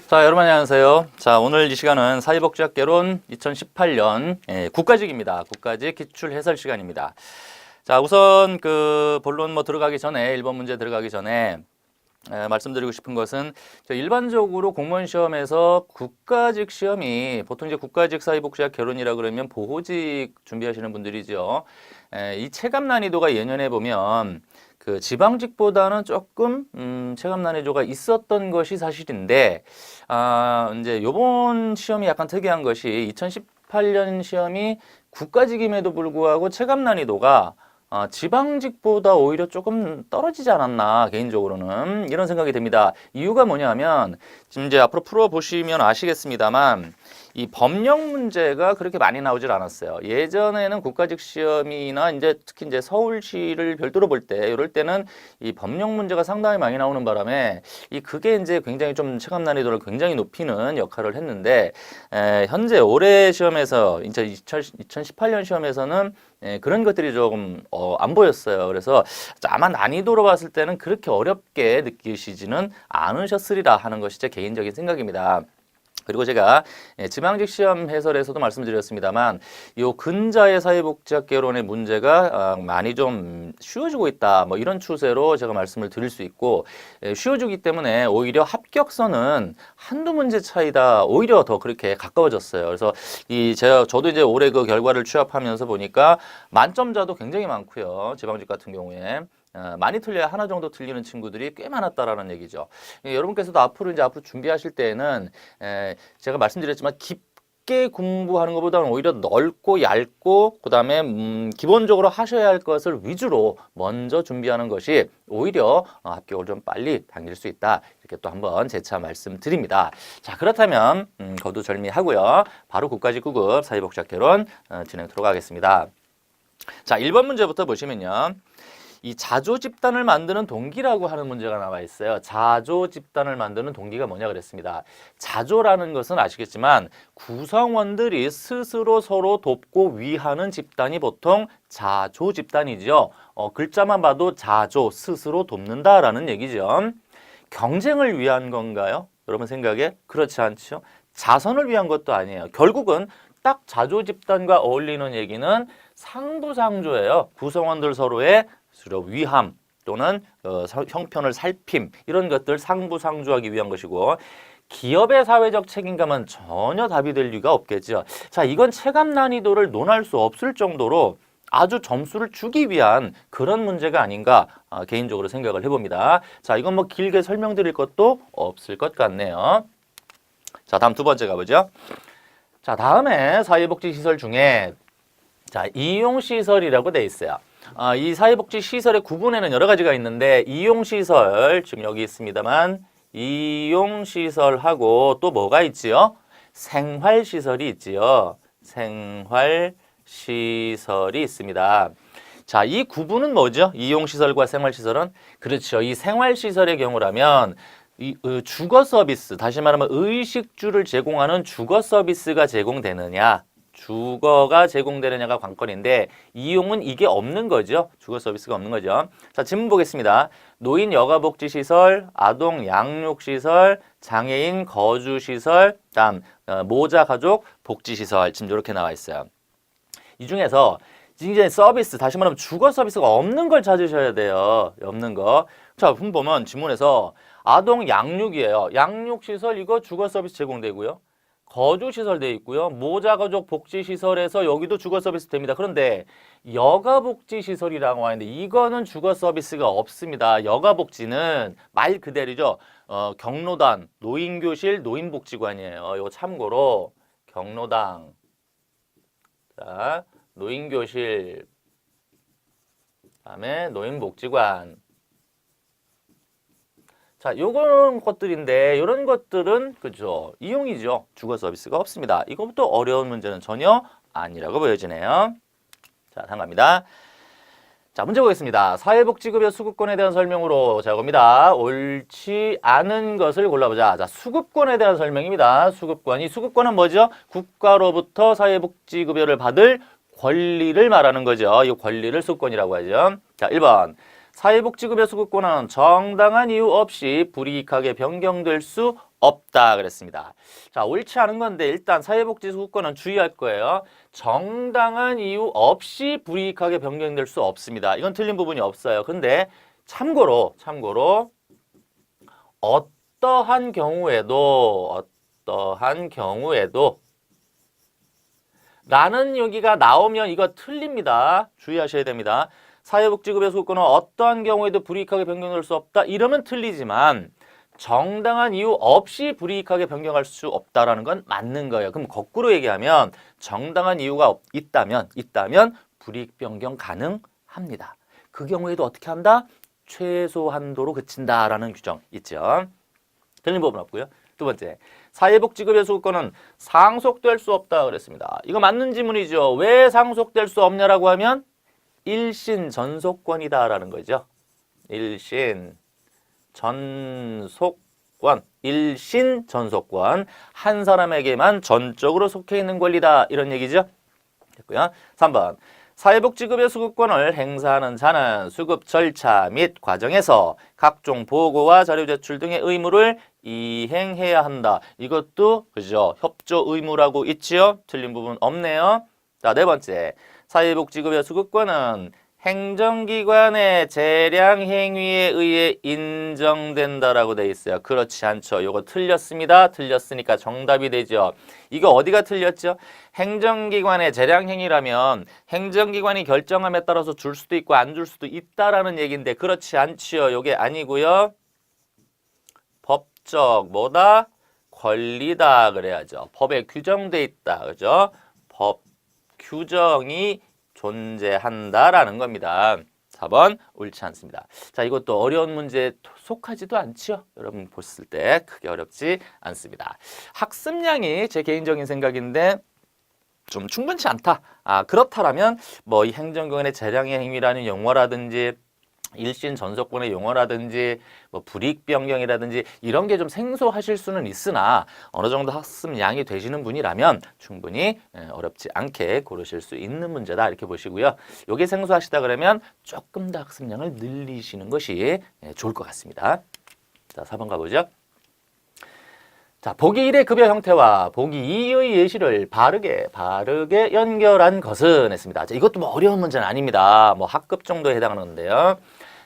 자, 여러분 안녕하세요. 자, 오늘 이 시간은 사회복지학개론 2018년 국가직입니다. 국가직 기출 해설 시간입니다. 자, 우선 그 본론 들어가기 전에 1번 문제 들어가기 전에 말씀드리고 싶은 것은 일반적으로 공무원 시험에서 국가직 시험이 보통 이제 국가직 사회복지학 개론이라 그러면 보호직 준비하시는 분들이죠. 이 체감 난이도가 예년에 보면 그 지방직보다는 조금 체감 난이도가 있었던 것이 사실인데 이제 요번 시험이 약간 특이한 것이 2018년 시험이 국가직임에도 불구하고 체감 난이도가 지방직보다 오히려 조금 떨어지지 않았나 개인적으로는 이런 생각이 듭니다. 이유가 뭐냐면 지금 이제 앞으로 풀어보시면 아시겠습니다만 이 법령 문제가 그렇게 많이 나오질 않았어요. 예전에는 국가직 시험이나 이제 특히 이제 서울시를 별도로 볼 때 이럴 때는 이 법령 문제가 상당히 많이 나오는 바람에 그게 이제 굉장히 좀 체감 난이도를 굉장히 높이는 역할을 했는데 현재 올해 시험에서 이제 2018년 시험에서는 그런 것들이 조금 안 보였어요. 그래서 아마 난이도로 봤을 때는 그렇게 어렵게 느끼시지는 않으셨으리라 하는 것이 제 개인적인 생각입니다. 그리고 제가 지방직 시험 해설에서도 말씀드렸습니다만 요 근자의 사회복지학 개론의 문제가 많이 좀 쉬워지고 있다 이런 추세로 제가 말씀을 드릴 수 있고 쉬워지기 때문에 오히려 합격선은 한두 문제 차이다 오히려 더 그렇게 가까워졌어요. 그래서 저도 이제 올해 그 결과를 취합하면서 보니까 만점자도 굉장히 많고요. 지방직 같은 경우에 많이 틀려야 하나 정도 틀리는 친구들이 꽤 많았다라는 얘기죠. 여러분께서도 앞으로 준비하실 때에는 제가 말씀드렸지만 깊게 공부하는 것보다는 오히려 넓고 얇고 그다음에 기본적으로 하셔야 할 것을 위주로 먼저 준비하는 것이 오히려 합격을 좀 빨리 당길 수 있다. 이렇게 또 한번 재차 말씀드립니다. 자, 그렇다면 거두절미하고요. 바로 국가직 9급 사회복지학 개론 진행하도록 하겠습니다. 자, 1번 문제부터 보시면요. 이 자조 집단을 만드는 동기라고 하는 문제가 나와 있어요. 자조 집단을 만드는 동기가 뭐냐 그랬습니다. 자조라는 것은 아시겠지만 구성원들이 스스로 서로 돕고 위하는 집단이 보통 자조 집단이죠. 글자만 봐도 자조, 스스로 돕는다라는 얘기죠. 경쟁을 위한 건가요? 여러분 생각에? 그렇지 않죠. 자선을 위한 것도 아니에요. 결국은 딱 자조 집단과 어울리는 얘기는 상부상조예요. 구성원들 서로의 위함 또는 형편을 살핌 이런 것들 상부상조하기 위한 것이고 기업의 사회적 책임감은 전혀 답이 될 리가 없겠죠. 자, 이건 체감 난이도를 논할 수 없을 정도로 아주 점수를 주기 위한 그런 문제가 아닌가 개인적으로 생각을 해봅니다. 자, 이건 길게 설명드릴 것도 없을 것 같네요. 자, 다음 두 번째 가보죠. 자, 다음에 사회복지시설 중에 이용시설이라고 돼 있어요. 이 사회복지시설의 구분에는 여러 가지가 있는데 이용시설 지금 여기 있습니다만 이용시설하고 또 뭐가 있지요? 생활시설이 있지요. 생활시설이 있습니다. 자, 이 구분은 뭐죠? 이용시설과 생활시설은? 그렇죠. 이 생활시설의 경우라면 주거 서비스, 다시 말하면 의식주를 제공하는 주거 서비스가 제공되느냐 주거가 제공되느냐가 관건인데 이용은 이게 없는 거죠. 주거 서비스가 없는 거죠. 자, 질문 보겠습니다. 노인 여가복지시설, 아동 양육시설, 장애인 거주시설, 다음 모자 가족 복지시설 지금 이렇게 나와 있어요. 이 중에서 이제 서비스, 다시 말하면 주거 서비스가 없는 걸 찾으셔야 돼요. 없는 거. 자, 보면 지문에서 아동 양육이에요. 양육시설 이거 주거 서비스 제공되고요. 거주시설 돼 있고요. 모자가족 복지시설에서 여기도 주거 서비스 됩니다. 그런데 여가복지시설이라고 하는데 이거는 주거 서비스가 없습니다. 여가복지는 말 그대로죠. 경로당, 노인교실, 노인복지관이에요. 이거 참고로 경로당, 자, 노인교실, 그다음에 노인복지관. 자, 요런 것들인데 이런 것들은 그죠 이용이죠. 주거 서비스가 없습니다. 이것부터 어려운 문제는 전혀 아니라고 보여지네요. 자, 다음 갑니다. 자, 문제 보겠습니다. 사회복지급여 수급권에 대한 설명으로 자, 겁니다. 옳지 않은 것을 골라보자. 자, 수급권에 대한 설명입니다. 수급권. 이 수급권은 뭐죠? 국가로부터 사회복지급여를 받을 권리를 말하는 거죠. 이 권리를 수급권이라고 하죠. 자, 1번. 사회복지급여 수급권은 정당한 이유 없이 불이익하게 변경될 수 없다 그랬습니다. 자, 옳지 않은 건데 일단 사회복지소득권은 주의할 거예요. 정당한 이유 없이 불이익하게 변경될 수 없습니다. 이건 틀린 부분이 없어요. 근데 참고로 어떠한 경우에도 라는 여기가 나오면 이거 틀립니다. 주의하셔야 됩니다. 사회복지급여 소득권은 어떠한 경우에도 불이익하게 변경될 수 없다. 이러면 틀리지만 정당한 이유 없이 불이익하게 변경할 수 없다라는 건 맞는 거예요. 그럼 거꾸로 얘기하면 정당한 이유가 있다면 불이익 변경 가능합니다. 그 경우에도 어떻게 한다? 최소 한도로 그친다라는 규정 있죠. 틀린 부분 없고요. 두 번째, 사회복지급여 소득권은 상속될 수 없다 그랬습니다. 이거 맞는 지문이죠. 왜 상속될 수 없냐라고 하면 일신 전속권이다라는 거죠. 일신 전속권, 일신 전속권, 한 사람에게만 전적으로 속해 있는 권리다 이런 얘기죠. 됐고요. 3번, 사회복지급여 수급권을 행사하는 자는 수급 절차 및 과정에서 각종 보고와 자료 제출 등의 의무를 이행해야 한다. 이것도 그죠? 협조 의무라고 있지요? 틀린 부분 없네요. 자, 네 번째, 사회복지급여 수급권은 행정기관의 재량 행위에 의해 인정된다라고 돼 있어요. 그렇지 않죠. 이거 틀렸습니다. 틀렸으니까 정답이 되죠. 이거 어디가 틀렸죠? 행정기관의 재량 행위라면 행정기관이 결정함에 따라서 줄 수도 있고 안 줄 수도 있다라는 얘기인데 그렇지 않지요. 이게 아니고요. 법적 뭐다? 권리다 그래야죠. 법에 규정돼 있다. 그죠? 법 규정이 존재한다라는 겁니다. 4번 옳지 않습니다. 자, 이것도 어려운 문제에 속하지도 않죠. 여러분 보실 때 크게 어렵지 않습니다. 학습량이 제 개인적인 생각인데 좀 충분치 않다. 그렇다라면 뭐 이 행정기관의 재량의 행위라는 용어라든지 일신 전속권의 용어라든지 뭐 불이익 변경이라든지 이런 게 좀 생소하실 수는 있으나 어느 정도 학습량이 되시는 분이라면 충분히 어렵지 않게 고르실 수 있는 문제다 이렇게 보시고요. 이게 생소하시다 그러면 조금 더 학습량을 늘리시는 것이 좋을 것 같습니다. 자, 4번 가보죠. 자, 보기 1의 급여 형태와 보기 2의 예시를 바르게 연결한 것은 했습니다. 자, 이것도 뭐 어려운 문제는 아닙니다. 뭐 학급 정도에 해당하는 건데요.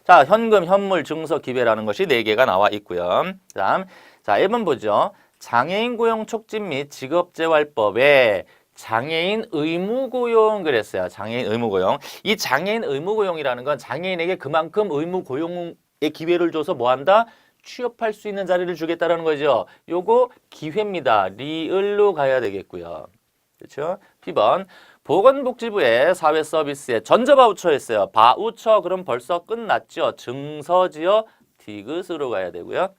자, 현금, 현물, 증서, 기배라는 것이 4개가 나와 있고요. 그다음, 자, 1번 보죠. 장애인 고용 촉진 및 직업재활법에 장애인 의무고용 그랬어요. 장애인 의무고용. 이 장애인 의무고용이라는 건 장애인에게 그만큼 의무고용의 기회를 줘서 뭐 한다? 취업할 수 있는 자리를 주겠다는 거죠. 요거 기회입니다. 리을로 가야 되겠고요. 그렇죠? B번 보건복지부의 사회서비스에 전자바우처였어요. 바우처 그럼 벌써 끝났죠. 증서지어 디귿으로 가야 되고요.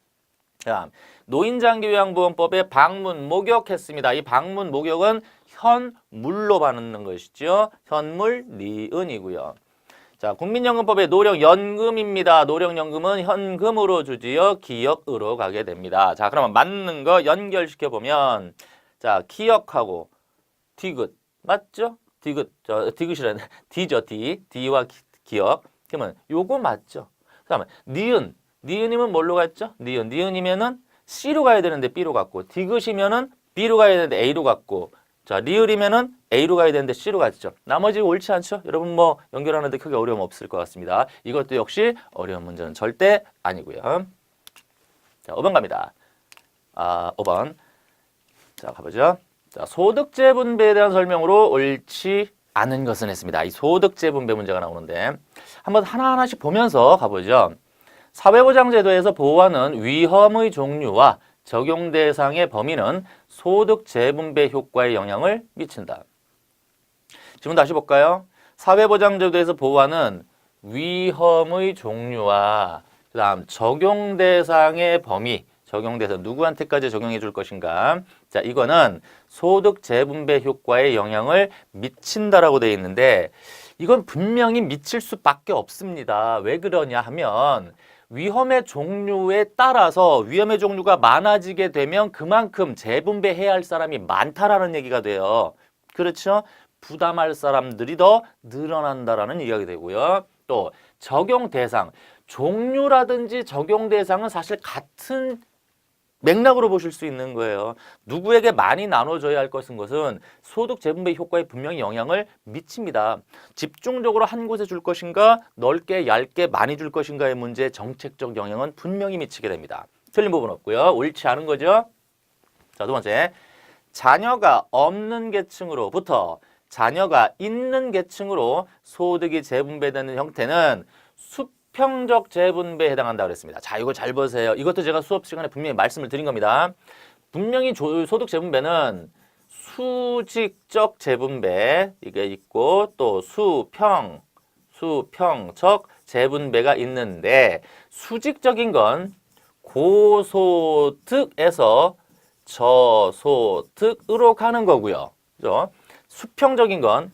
다음 노인장기요양보험법에 방문 목욕했습니다. 이 방문 목욕은 현물로 받는 것이죠. 현물 니은이고요. 자, 국민연금법의 노령연금입니다. 노령연금은 현금으로 주지요. 기억으로 가게 됩니다. 자, 그러면 맞는 거 연결시켜 보면 자, 기억하고 디귿 맞죠? 디귿 디귿이라는 D죠. D와 기억. 그러면 요거 맞죠? 그다음에 니은이면 뭘로 갔죠? 니은이면은 C로 가야 되는데 B로 갔고 디귿이면은 B로 가야 되는데 A로 갔고 자, 리을이면은 A로 가야 되는데 C로 갔죠. 나머지 옳지 않죠? 여러분 뭐 연결하는데 크게 어려움 없을 것 같습니다. 이것도 역시 어려운 문제는 절대 아니고요. 자, 5번 갑니다. 5번. 자, 가보죠. 자, 소득재 분배에 대한 설명으로 옳지 않은 것은 했습니다. 이 소득재 분배 문제가 나오는데 한번 하나하나씩 보면서 가보죠. 사회보장제도에서 보호하는 위험의 종류와 적용 대상의 범위는 소득 재분배 효과에 영향을 미친다. 지금 다시 볼까요? 사회보장제도에서 보호하는 위험의 종류와 그다음 적용 대상의 범위, 적용 대상 누구한테까지 적용해 줄 것인가? 자, 이거는 소득 재분배 효과에 영향을 미친다라고 되어 있는데 이건 분명히 미칠 수밖에 없습니다. 왜 그러냐 하면 위험의 종류에 따라서 위험의 종류가 많아지게 되면 그만큼 재분배해야 할 사람이 많다라는 얘기가 돼요. 그렇죠? 부담할 사람들이 더 늘어난다라는 이야기 되고요. 또 적용 대상, 종류라든지 적용 대상은 사실 같은 맥락으로 보실 수 있는 거예요. 누구에게 많이 나눠줘야 할 것은 소득 재분배 효과에 분명히 영향을 미칩니다. 집중적으로 한 곳에 줄 것인가, 넓게 얇게 많이 줄 것인가의 문제에 정책적 영향은 분명히 미치게 됩니다. 틀린 부분 없고요. 옳지 않은 거죠. 자, 두 번째. 자녀가 없는 계층으로부터 자녀가 있는 계층으로 소득이 재분배되는 형태는 수평적 재분배에 해당한다고 그랬습니다. 자, 이거 잘 보세요. 이것도 제가 수업 시간에 분명히 말씀을 드린 겁니다. 분명히 소득 재분배는 수직적 재분배 이게 있고 또 수평적 재분배가 있는데 수직적인 건 고소득에서 저소득으로 가는 거고요. 그죠? 수평적인 건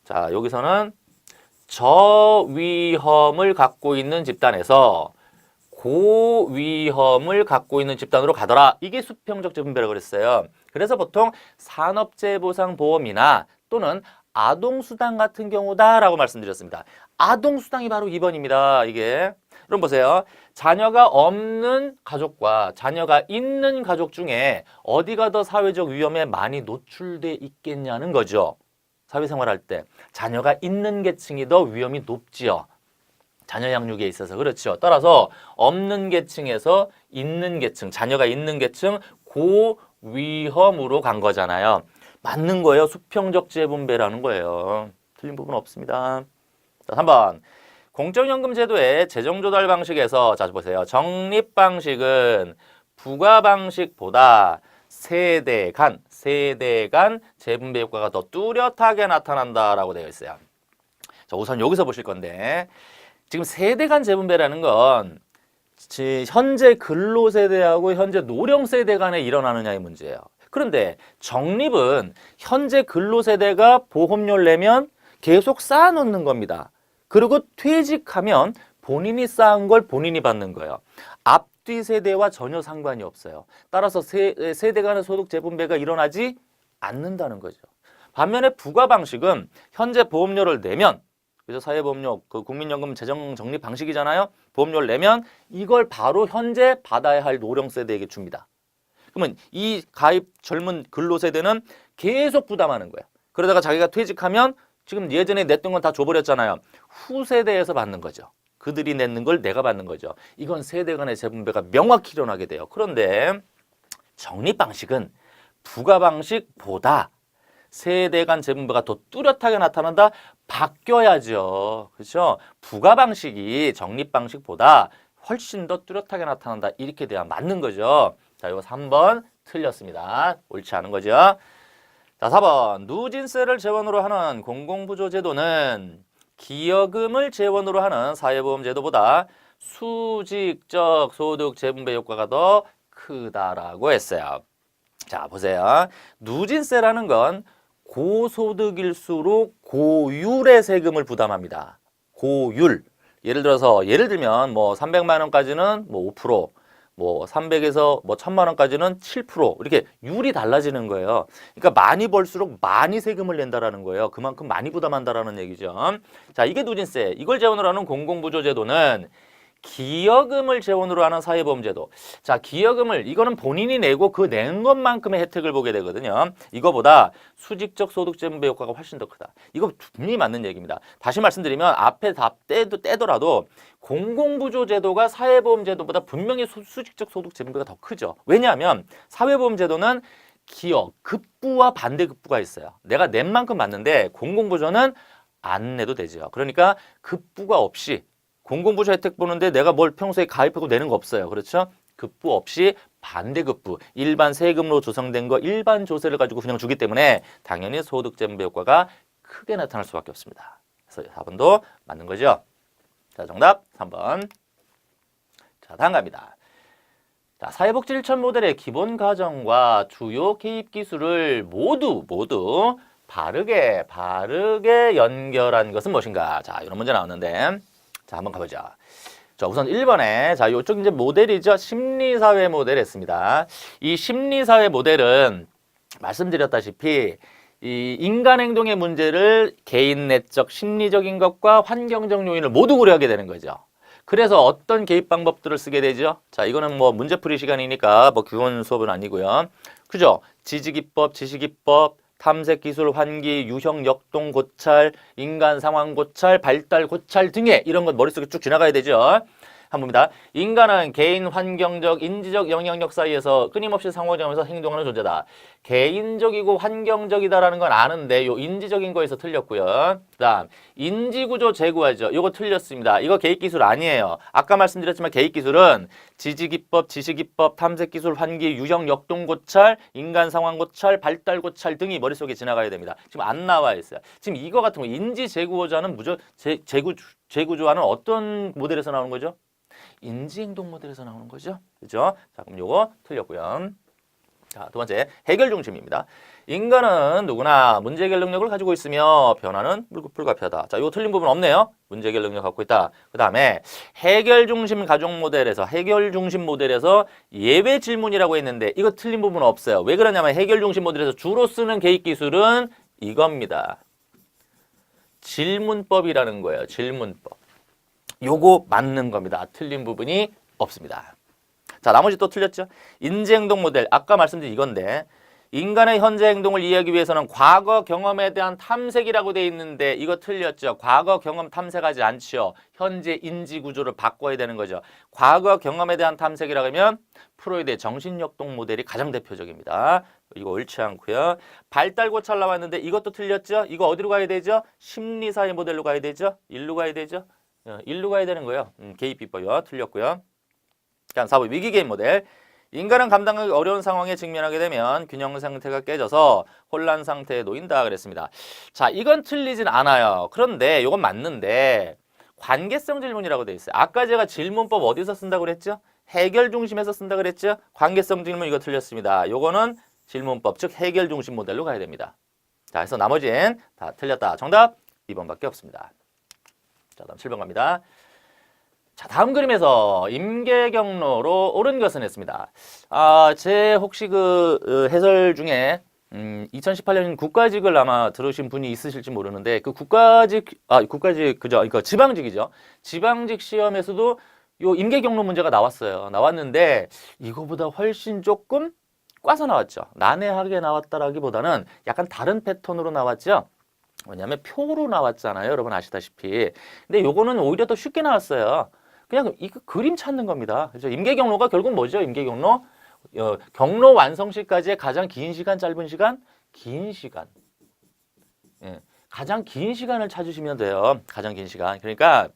자, 여기서는 저위험을 갖고 있는 집단에서 고위험을 갖고 있는 집단으로 가더라. 이게 수평적 재분배라고 그랬어요. 그래서 보통 산업재보상보험이나 또는 아동수당 같은 경우다라고 말씀드렸습니다. 아동수당이 바로 2번입니다. 이게. 그럼 보세요. 자녀가 없는 가족과 자녀가 있는 가족 중에 어디가 더 사회적 위험에 많이 노출돼 있겠냐는 거죠. 사회생활할 때. 자녀가 있는 계층이 더 위험이 높지요. 자녀 양육에 있어서. 그렇죠. 따라서 없는 계층에서 있는 계층, 자녀가 있는 계층 고위험으로 간 거잖아요. 맞는 거예요. 수평적 재분배라는 거예요. 틀린 부분 없습니다. 자, 3번. 공적연금 제도의 재정 조달 방식에서 자 보세요. 적립 방식은 부가 방식보다 세대 간 재분배 효과가 더 뚜렷하게 나타난다라고 되어 있어요. 자, 우선 여기서 보실 건데 지금 세대 간 재분배라는 건 현재 근로세대하고 현재 노령세대 간에 일어나느냐의 문제예요. 그런데 적립은 현재 근로세대가 보험료를 내면 계속 쌓아놓는 겁니다. 그리고 퇴직하면 본인이 쌓은 걸 본인이 받는 거예요. 앞뒤 세대와 전혀 상관이 없어요. 따라서 세대 간의 소득 재분배가 일어나지 않는다는 거죠. 반면에 부가 방식은 현재 보험료를 내면 그래서 사회보험료, 그 국민연금 재정 적립 방식이잖아요. 보험료를 내면 이걸 바로 현재 받아야 할 노령 세대에게 줍니다. 그러면 이 가입 젊은 근로세대는 계속 부담하는 거예요. 그러다가 자기가 퇴직하면 지금 예전에 냈던 건 다 줘버렸잖아요. 후세대에서 받는 거죠. 그들이 냈는 걸 내가 받는 거죠. 이건 세대 간의 재분배가 명확히 일어나게 돼요. 그런데 적립 방식은 부가 방식보다 세대 간 재분배가 더 뚜렷하게 나타난다? 바뀌어야죠. 그렇죠? 부가 방식이 적립 방식보다 훨씬 더 뚜렷하게 나타난다. 이렇게 돼야 맞는 거죠. 자, 이거 3번 틀렸습니다. 옳지 않은 거죠. 자, 4번. 누진세를 재원으로 하는 공공부조제도는 기여금을 재원으로 하는 사회보험제도보다 수직적 소득 재분배 효과가 더 크다라고 했어요. 자, 보세요. 누진세라는 건 고소득일수록 고율의 세금을 부담합니다. 고율. 예를 들면 뭐 300만 원까지는 뭐 5%, 뭐 300에서 뭐 1000만 원까지는 7% 이렇게 율이 달라지는 거예요. 그러니까 많이 벌수록 많이 세금을 낸다라는 거예요. 그만큼 많이 부담한다라는 얘기죠. 자, 이게 누진세. 이걸 재원으로 하는 공공부조제도는 기여금을 재원으로 하는 사회보험제도. 자, 기여금을 이거는 본인이 내고 그 낸 것만큼의 혜택을 보게 되거든요. 이거보다 수직적 소득 재분배 효과가 훨씬 더 크다. 이거 분명히 맞는 얘기입니다. 다시 말씀드리면 앞에 다 떼더라도 공공부조제도가 사회보험제도보다 분명히 수직적 소득 재분배가 더 크죠. 왜냐하면 사회보험제도는 기여, 급부와 반대급부가 있어요. 내가 낸 만큼 받는데 공공부조는 안 내도 되죠. 그러니까 급부가 없이 공공부조 혜택 보는데 내가 뭘 평소에 가입하고 내는 거 없어요. 그렇죠? 급부 없이 반대급부, 일반 세금으로 조성된 거 일반 조세를 가지고 그냥 주기 때문에 당연히 소득 재분배 효과가 크게 나타날 수밖에 없습니다. 그래서 4번도 맞는 거죠. 자, 정답 3번. 자, 다음 갑니다. 자, 사회복지 실천 모델의 기본 과정과 주요 개입 기술을 모두 바르게 연결한 것은 무엇인가? 자, 이런 문제 나왔는데 자, 한번 가보자. 자, 우선 1번에 자, 이쪽 이제 모델이죠. 심리사회 모델 했습니다. 이 심리사회 모델은 말씀드렸다시피 이 인간 행동의 문제를 개인 내적 심리적인 것과 환경적 요인을 모두 고려하게 되는 거죠. 그래서 어떤 개입 방법들을 쓰게 되죠? 자, 이거는 뭐 문제풀이 시간이니까 뭐 기본 수업은 아니고요. 그죠? 지지기법, 지시기법, 탐색기술, 환기, 유형, 역동, 고찰, 인간 상황 고찰, 발달 고찰 등의 이런 건 머릿속에 쭉 지나가야 되죠. 한 봅니다. 인간은 개인 환경적, 인지적 영향력 사이에서 끊임없이 상호작용하면서 행동하는 존재다. 개인적이고 환경적이다라는 건 아는데 요 인지적인 거에서 틀렸고요. 그다음 인지구조 제고하죠. 요거 틀렸습니다. 이거 개입기술 아니에요. 아까 말씀드렸지만 개입기술은 지지기법, 지시기법, 탐색기술, 환기, 유형, 역동고찰, 인간상황고찰, 발달고찰 등이 머릿속에 지나가야 됩니다. 지금 안 나와 있어요. 지금 이거 같은 거 인지제구조자는 제구조화는 어떤 모델에서 나오는 거죠? 인지행동 모델에서 나오는 거죠. 그죠? 자, 그럼 요거 틀렸고요. 자, 두 번째, 해결 중심입니다. 인간은 누구나 문제 해결 능력을 가지고 있으며 변화는 불가피하다. 자, 요 틀린 부분 없네요. 문제 해결 능력 갖고 있다. 그 다음에 해결 중심 가족 모델에서 해결 중심 모델에서 예외 질문이라고 했는데 이거 틀린 부분 없어요. 왜 그러냐면 해결 중심 모델에서 주로 쓰는 개입 기술은 이겁니다. 질문법이라는 거예요. 질문법. 요거 맞는 겁니다. 틀린 부분이 없습니다. 자, 나머지 또 틀렸죠? 인지행동 모델, 아까 말씀드린 이건데 인간의 현재 행동을 이해하기 위해서는 과거 경험에 대한 탐색이라고 돼 있는데 이거 틀렸죠? 과거 경험 탐색하지 않죠? 현재 인지 구조를 바꿔야 되는 거죠. 과거 경험에 대한 탐색이라고 하면 프로이드의 정신역동 모델이 가장 대표적입니다. 이거 옳지 않고요. 발달고찰 나왔는데 이것도 틀렸죠? 이거 어디로 가야 되죠? 심리사회 모델로 가야 되죠? 일로 가야 되죠? 일로 가야 되는 거예요. 개입 비법이요. 틀렸고요. 그다음 4번 위기 개입 모델. 인간은 감당하기 어려운 상황에 직면하게 되면 균형 상태가 깨져서 혼란 상태에 놓인다 그랬습니다. 자, 이건 틀리진 않아요. 그런데 이건 맞는데 관계성 질문이라고 돼 있어요. 아까 제가 질문법 어디서 쓴다고 그랬죠? 해결 중심에서 쓴다고 그랬죠? 관계성 질문 이거 틀렸습니다. 요거는 질문법, 즉 해결 중심 모델로 가야 됩니다. 자, 그래서 나머지는 다 틀렸다. 정답 2번밖에 없습니다. 자, 다음 7번 갑니다. 자, 다음 그림에서 임계 경로로 옳은 것은 했습니다. 제 혹시 해설 중에 2018년 국가직을 아마 들으신 분이 있으실지 모르는데 그 국가직 그죠? 그러니까 지방직이죠. 지방직 시험에서도 요 임계 경로 문제가 나왔어요. 나왔는데 이거보다 훨씬 조금 꽈서 나왔죠. 난해하게 나왔다라기보다는 약간 다른 패턴으로 나왔죠. 왜냐하면 표로 나왔잖아요. 여러분 아시다시피. 근데 요거는 오히려 더 쉽게 나왔어요. 그냥 이거 그림 찾는 겁니다. 그래서 임계 경로가 결국 뭐죠? 임계 경로? 경로 완성 시까지의 가장 긴 시간, 짧은 시간? 긴 시간. 예, 가장 긴 시간을 찾으시면 돼요. 가장 긴 시간. 그러니까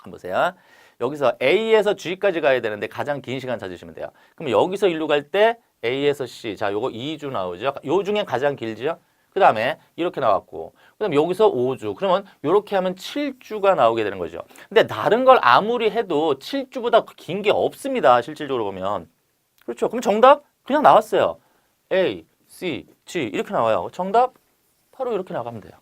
한번 보세요. 여기서 A에서 G까지 가야 되는데 가장 긴 시간 찾으시면 돼요. 그럼 여기서 일로 갈 때 A에서 C. 자, 요거 2주 나오죠. 요 중에 가장 길죠? 그 다음에 이렇게 나왔고 그 다음에 여기서 5주 그러면 이렇게 하면 7주가 나오게 되는 거죠. 근데 다른 걸 아무리 해도 7주보다 긴 게 없습니다. 실질적으로 보면. 그렇죠. 그럼 정답 그냥 나왔어요. A, C, G 이렇게 나와요. 정답 바로 이렇게 나가면 돼요.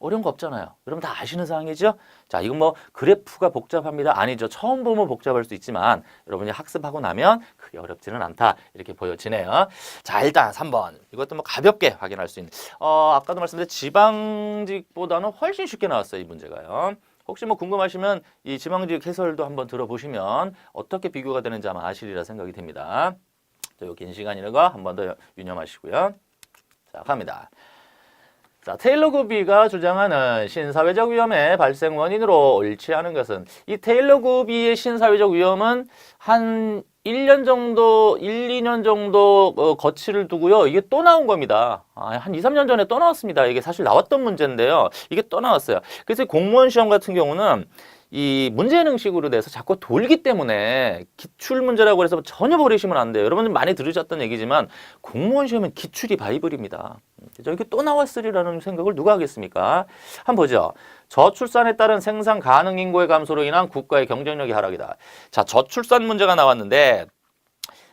어려운 거 없잖아요. 여러분 다 아시는 사항이죠? 자, 이건 뭐 그래프가 복잡합니다. 아니죠. 처음 보면 복잡할 수 있지만 여러분이 학습하고 나면 그게 어렵지는 않다. 이렇게 보여지네요. 자, 일단 3번. 이것도 뭐 가볍게 확인할 수 있는. 아까도 말씀드린 지방직보다는 훨씬 쉽게 나왔어요. 이 문제가요. 혹시 뭐 궁금하시면 이 지방직 해설도 한번 들어보시면 어떻게 비교가 되는지 아마 아시리라 생각이 됩니다. 자, 요 긴 시간이라는 거 한 번 더 유념하시고요. 자, 갑니다. 자, 테일러 구비가 주장하는 신사회적 위험의 발생 원인으로 옳지 않은 것은 이 테일러 구비의 신사회적 위험은 한 1년 정도, 1, 2년 정도 거치를 두고요. 이게 또 나온 겁니다. 한 2, 3년 전에 또 나왔습니다. 이게 사실 나왔던 문제인데요. 이게 또 나왔어요. 그래서 공무원 시험 같은 경우는 이 문제능식으로 돼서 자꾸 돌기 때문에 기출문제라고 해서 전혀 버리시면 안 돼요. 여러분들 많이 들으셨던 얘기지만 공무원 시험은 기출이 바이블입니다. 이게 또 나왔으리라는 생각을 누가 하겠습니까? 한번 보죠. 저출산에 따른 생산 가능 인구의 감소로 인한 국가의 경쟁력이 하락이다. 자, 저출산 문제가 나왔는데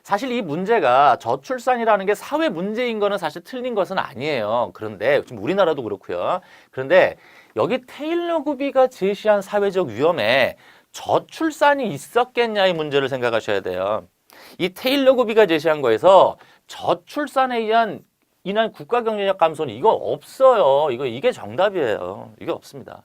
사실 이 문제가 저출산이라는 게 사회 문제인 거는 사실 틀린 것은 아니에요. 그런데 지금 우리나라도 그렇고요. 그런데 여기 테일러 구비가 제시한 사회적 위험에 저출산이 있었겠냐의 문제를 생각하셔야 돼요. 이 테일러 구비가 제시한 거에서 저출산에 의한 인한 국가 경쟁력 감소는 이거 없어요. 이게 정답이에요. 이게 없습니다.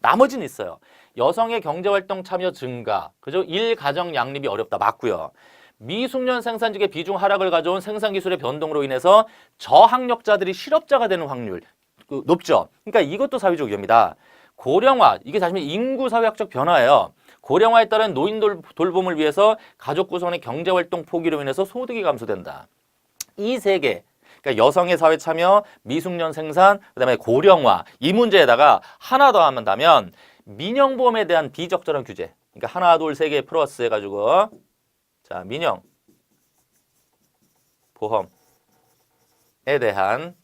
나머지는 있어요. 여성의 경제활동 참여 증가, 그죠? 일가정 양립이 어렵다. 맞고요. 미숙련 생산직의 비중 하락을 가져온 생산기술의 변동으로 인해서 저학력자들이 실업자가 되는 확률 높죠. 그러니까 이것도 사회적 위험이다. 고령화, 이게 사실 인구 사회학적 변화예요. 고령화에 따른 노인 돌봄을 위해서 가족 구성원의 경제활동 포기로 인해서 소득이 감소된다. 이 세 개, 그러니까 여성의 사회 참여, 미숙련 생산, 그다음에 고령화, 이 문제에다가 하나 더 한다면 민영보험에 대한 비적절한 규제. 그러니까 하나, 둘, 세 개 플러스 해가지고 자, 민영 보험에 대한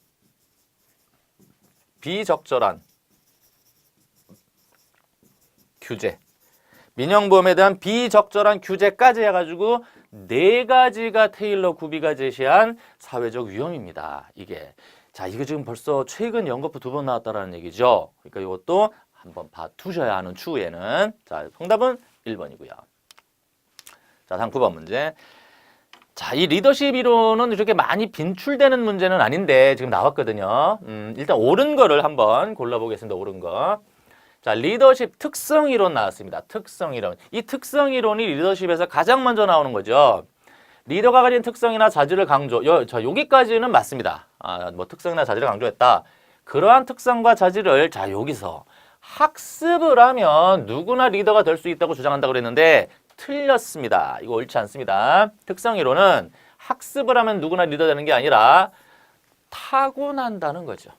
비적절한 규제. 민영보험에 대한 비적절한 규제까지 해가지고 네 가지가 테일러 구비가 제시한 사회적 위험입니다. 이게. 자, 이거 지금 벌써 최근 연거푸 2번 나왔다라는 얘기죠. 그러니까 이것도 한번 봐두셔야 하는 추후에는. 자, 정답은 1번이고요. 자, 다음 9번 문제. 자, 이 리더십 이론은 이렇게 많이 빈출되는 문제는 아닌데 지금 나왔거든요. 일단 옳은 거를 한번 골라보겠습니다. 옳은 거. 자, 리더십 특성 이론 나왔습니다. 특성 이론. 이 특성 이론이 리더십에서 가장 먼저 나오는 거죠. 리더가 가진 특성이나 자질을 강조. 자, 여기까지는 맞습니다. 뭐 특성이나 자질을 강조했다. 그러한 특성과 자질을 자, 여기서 학습을 하면 누구나 리더가 될 수 있다고 주장한다고 그랬는데 틀렸습니다. 이거 옳지 않습니다. 특성 이론은 학습을 하면 누구나 리더 되는 게 아니라 타고난다는 거죠.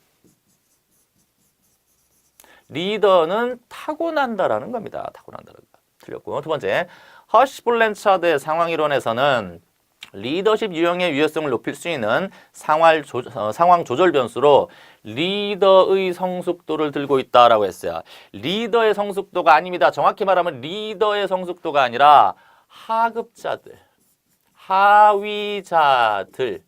리더는 타고난다라는 겁니다. 타고난다는 거. 틀렸고. 두 번째, 허쉬블렌차드의 상황 이론에서는 리더십 유형의 유효성을 높일 수 있는 상황 조절 변수로 리더의 성숙도를 들고 있다라고 했어요. 리더의 성숙도가 아닙니다. 정확히 말하면 리더의 성숙도가 아니라 하급자들, 하위자들의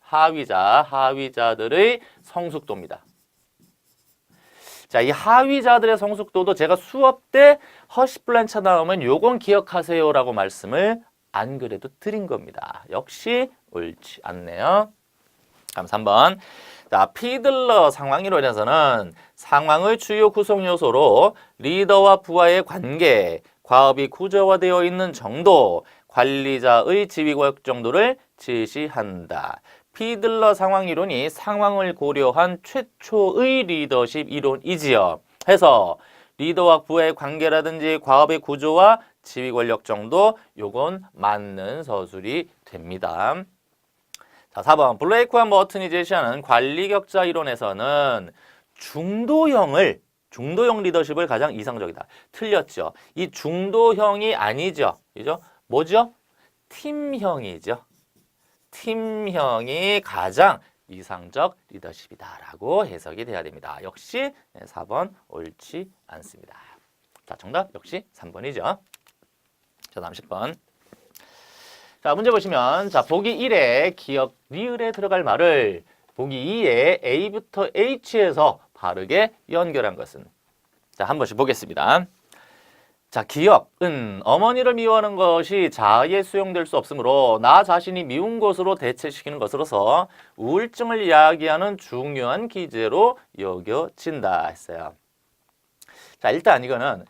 하위자들의 성숙도입니다. 자, 이 하위자들의 성숙도도 제가 수업 때 허쉬블렌차 나오면 요건 기억하세요라고 말씀을 안 그래도 드린 겁니다. 역시 옳지 않네요. 다음 3번. 자, 피들러 상황 이론에서는 상황의 주요 구성 요소로 리더와 부하의 관계, 과업이 구조화되어 있는 정도, 관리자의 지휘구역 정도를 제시한다. 피들러 상황 이론이 상황을 고려한 최초의 리더십 이론이지요. 해서 리더와 부하의 관계라든지 과업의 구조와 지휘 권력 정도, 요건 맞는 서술이 됩니다. 자, 4번. 블레이크와 머튼이 제시하는 관리 격자 이론에서는 중도형 리더십을 가장 이상적이다. 틀렸죠. 이 중도형이 아니죠. 그죠? 뭐죠? 팀형이죠. 팀형이 가장 이상적 리더십이다라고 해석이 돼야 됩니다. 역시 4번 옳지 않습니다. 자, 정답 역시 3번이죠. 자, 다음 10번. 자, 문제 보시면 자, 보기 1에 기억 리을에 들어갈 말을 보기 2에 A부터 H에서 바르게 연결한 것은 자, 한 번씩 보겠습니다. 자, 기억은 어머니를 미워하는 것이 자아에 수용될 수 없으므로 나 자신이 미운 것으로 대체시키는 것으로서 우울증을 이야기하는 중요한 기제로 여겨진다 했어요. 자, 일단 이거는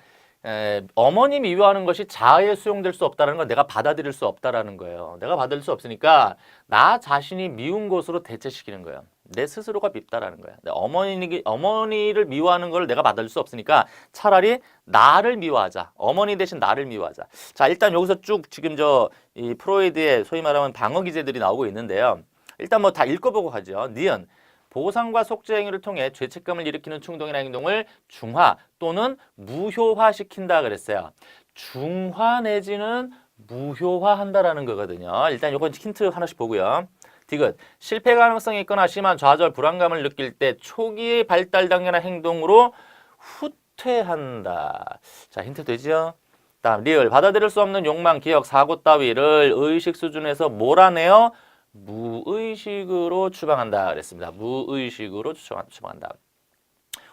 어머니 미워하는 것이 자아에 수용될 수 없다는 건 내가 받아들일 수 없다라는 거예요. 내가 받아들일 수 없으니까 나 자신이 미운 것으로 대체시키는 거예요. 내 스스로가 밉다라는 거야. 어머니를 미워하는 걸 내가 받아들일 수 없으니까 차라리 나를 미워하자. 어머니 대신 나를 미워하자. 자, 일단 여기서 쭉 지금 이 프로이드의 소위 말하면 방어 기제들이 나오고 있는데요. 일단 뭐 다 읽어보고 가죠. 니은 보상과 속죄 행위를 통해 죄책감을 일으키는 충동이나 행동을 중화 또는 무효화시킨다 그랬어요. 중화 내지는 무효화한다라는 거거든요. 일단 이건 힌트 하나씩 보고요. 디귿, 실패 가능성이 있거나 심한 좌절, 불안감을 느낄 때 초기의 발달 단계나 행동으로 후퇴한다. 자, 힌트 되죠? 다음 리을, 받아들일 수 없는 욕망, 기억, 사고 따위를 의식 수준에서 몰아내어 무의식으로 추방한다 그랬습니다. 무의식으로 추방한다.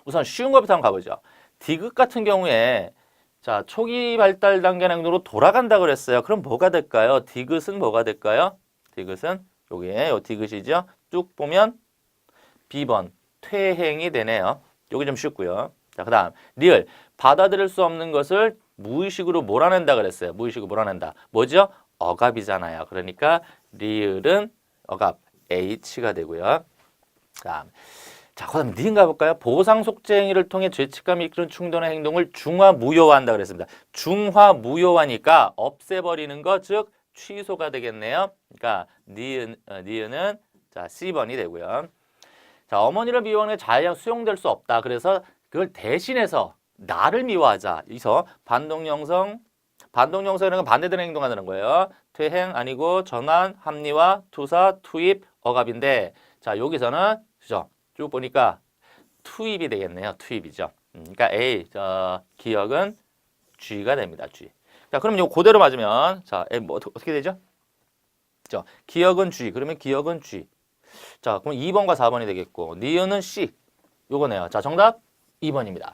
우선 쉬운 것부터 한번 가보죠. 디귿 같은 경우에 자, 초기 발달 단계 행동으로 돌아간다 그랬어요. 그럼 뭐가 될까요? 디귿은 뭐가 될까요? 디귿은 여기에 요 디귿이죠. 쭉 보면 B번 퇴행이 되네요. 여기 좀 쉽고요. 자, 그다음 리을 받아들일 수 없는 것을 무의식으로 몰아낸다 그랬어요. 무의식으로 몰아낸다. 뭐죠? 억압이잖아요. 그러니까 리을은 억압 H가 되고요. 다음. 자, 그다음 니은 가볼까요? 보상 속죄 행위를 통해 죄책감이 이끄는 충동의 행동을 중화무효화한다 그랬습니다. 중화무효화니까 없애버리는 것, 즉 취소가 되겠네요. 그러니까 니은은 자 C번이 되고요. 자, 어머니를 미워하는 자의한 수용될 수 없다. 그래서 그걸 대신해서 나를 미워하자. 여기서 반동영성이라는 건 반대되는 행동하는 거예요. 퇴행 아니고 전환, 합리화, 투사, 투입, 억압인데 자 여기서는 그죠? 쭉 보니까 투입이 되겠네요. 투입이죠. 그러니까 A 기억은 G가 됩니다. G. 자 그럼 이거 그대로 맞으면 자 뭐 어떻게 되죠? 자, 기억은 G. 그러면 기억은 G. 자 그럼 2번과 4번이 되겠고 니은은 C. 요거네요. 자 정답 2번입니다.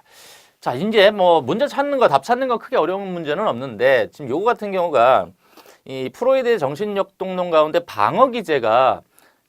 자 이제 뭐 문제 찾는 거 답 찾는 거 크게 어려운 문제는 없는데 지금 요거 같은 경우가 이 프로이드의 정신역동론 가운데 방어 기제가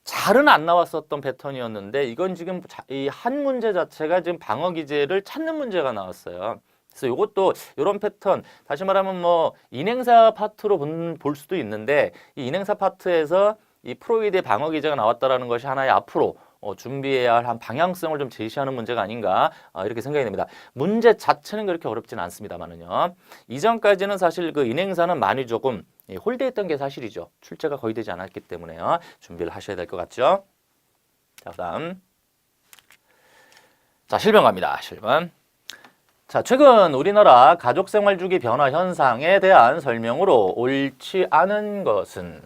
잘은 안 나왔었던 패턴이었는데 이건 지금 이 한 문제 자체가 지금 방어 기제를 찾는 문제가 나왔어요. 그래서 이것도 이런 패턴 다시 말하면 뭐 인행사 파트로 볼 수도 있는데 이 인행사 파트에서 이 프로이드의 방어 기제가 나왔다라는 것이 하나의 앞으로 준비해야 할 한 방향성을 좀 제시하는 문제가 아닌가 이렇게 생각이 됩니다. 문제 자체는 그렇게 어렵지는 않습니다만은요. 이전까지는 사실 그 인행사는 많이 조금 홀대했던 게 사실이죠. 출제가 거의 되지 않았기 때문에요. 준비를 하셔야 될 것 같죠. 자, 그다음 자 실명 갑니다. 실명. 자 최근 우리나라 가족생활주기 변화 현상에 대한 설명으로 옳지 않은 것은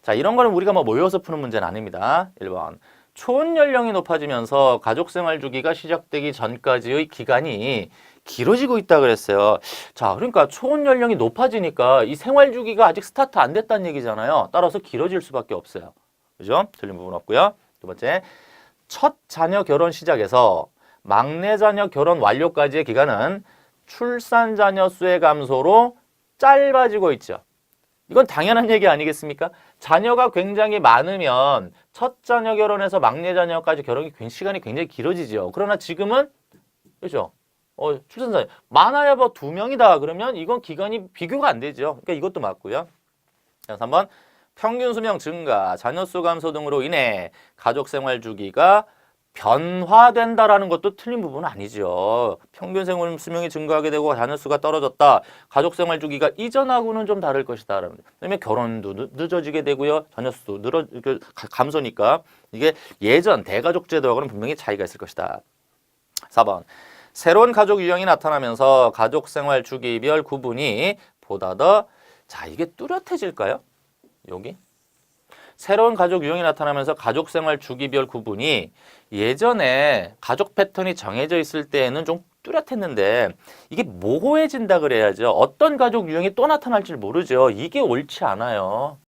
자 이런 거는 우리가 뭐 모여서 푸는 문제는 아닙니다. 1번 초혼 연령이 높아지면서 가족생활 주기가 시작되기 전까지의 기간이 길어지고 있다 그랬어요. 자, 그러니까 초혼 연령이 높아지니까 이 생활 주기가 아직 스타트 안 됐다는 얘기잖아요. 따라서 길어질 수밖에 없어요. 그죠? 틀린 부분 없고요. 두 번째, 첫 자녀 결혼 시작에서 막내 자녀 결혼 완료까지의 기간은 출산 자녀 수의 감소로 짧아지고 있죠. 이건 당연한 얘기 아니겠습니까? 자녀가 굉장히 많으면 첫 자녀 결혼해서 막내 자녀까지 결혼이 시간이 굉장히 길어지죠. 그러나 지금은 그렇죠. 출산자 많아야 뭐 2명이다 그러면 이건 기간이 비교가 안 되죠. 그러니까 이것도 맞고요. 자, 3번 평균 수명 증가, 자녀 수 감소 등으로 인해 가족 생활 주기가 변화된다라는 것도 틀린 부분은 아니죠. 평균 생활 수명이 증가하게 되고 자녀 수가 떨어졌다. 가족 생활 주기가 이전하고는 좀 다를 것이다. 왜냐면 결혼도 늦어지게 되고요. 자녀 수도 감소니까 이게 예전 대가족 제도하고는 분명히 차이가 있을 것이다. 4번 새로운 가족 유형이 나타나면서 가족 생활 주기별 구분이 보다 더 자 이게 뚜렷해질까요? 여기 새로운 가족 유형이 나타나면서 가족 생활 주기별 구분이 예전에 가족 패턴이 정해져 있을 때에는 좀 뚜렷했는데 이게 모호해진다 그래야죠. 어떤 가족 유형이 또 나타날지 모르죠. 이게 옳지 않아요.